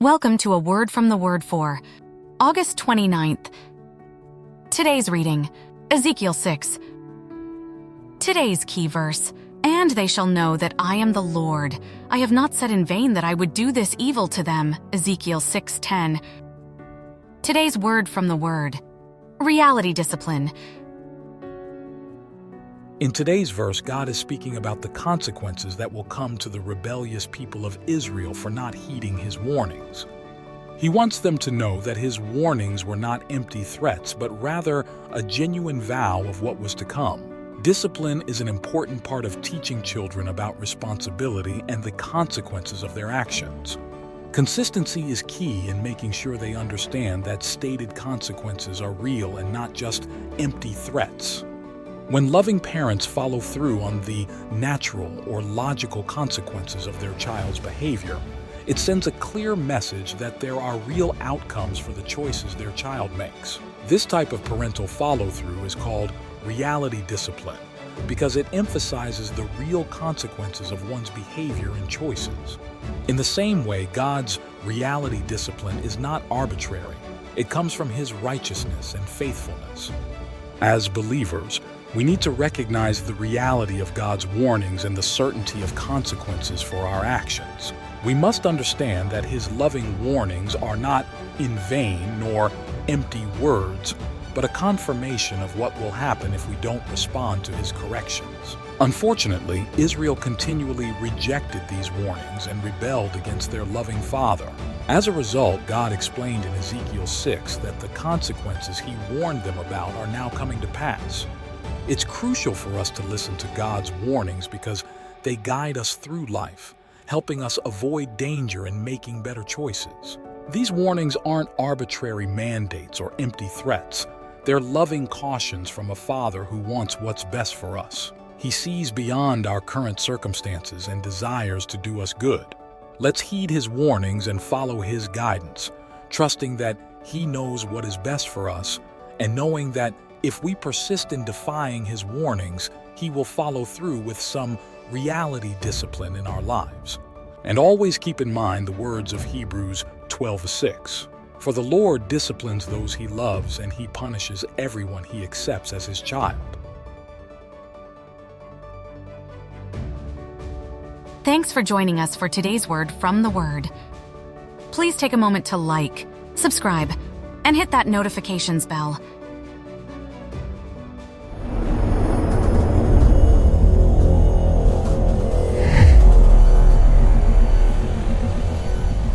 Welcome to a Word from the Word for August 29th. Today's reading, Ezekiel 6. Today's key verse, "And they shall know that I am the Lord. I have not said in vain that I would do this evil to them." Ezekiel 6:10. Today's word from the Word, reality discipline. In today's verse, God is speaking about the consequences that will come to the rebellious people of Israel for not heeding His warnings. He wants them to know that His warnings were not empty threats, but rather a genuine vow of what was to come. Discipline is an important part of teaching children about responsibility and the consequences of their actions. Consistency is key in making sure they understand that stated consequences are real and not just empty threats. When loving parents follow through on the natural or logical consequences of their child's behavior, it sends a clear message that there are real outcomes for the choices their child makes. This type of parental follow-through is called reality discipline because it emphasizes the real consequences of one's behavior and choices. In the same way, God's reality discipline is not arbitrary. It comes from His righteousness and faithfulness. As believers, we need to recognize the reality of God's warnings and the certainty of consequences for our actions. We must understand that His loving warnings are not in vain nor empty words, but a confirmation of what will happen if we don't respond to His corrections. Unfortunately, Israel continually rejected these warnings and rebelled against their loving Father. As a result, God explained in Ezekiel 6 that the consequences He warned them about are now coming to pass. It's crucial for us to listen to God's warnings because they guide us through life, helping us avoid danger and making better choices. These warnings aren't arbitrary mandates or empty threats. They're loving cautions from a Father who wants what's best for us. He sees beyond our current circumstances and desires to do us good. Let's heed His warnings and follow His guidance, trusting that He knows what is best for us and knowing that if we persist in defying His warnings, He will follow through with some reality discipline in our lives. And always keep in mind the words of Hebrews 12:6. For the Lord disciplines those He loves, and He punishes everyone He accepts as His child. Thanks for joining us for today's word from the Word. Please take a moment to like, subscribe, and hit that notifications bell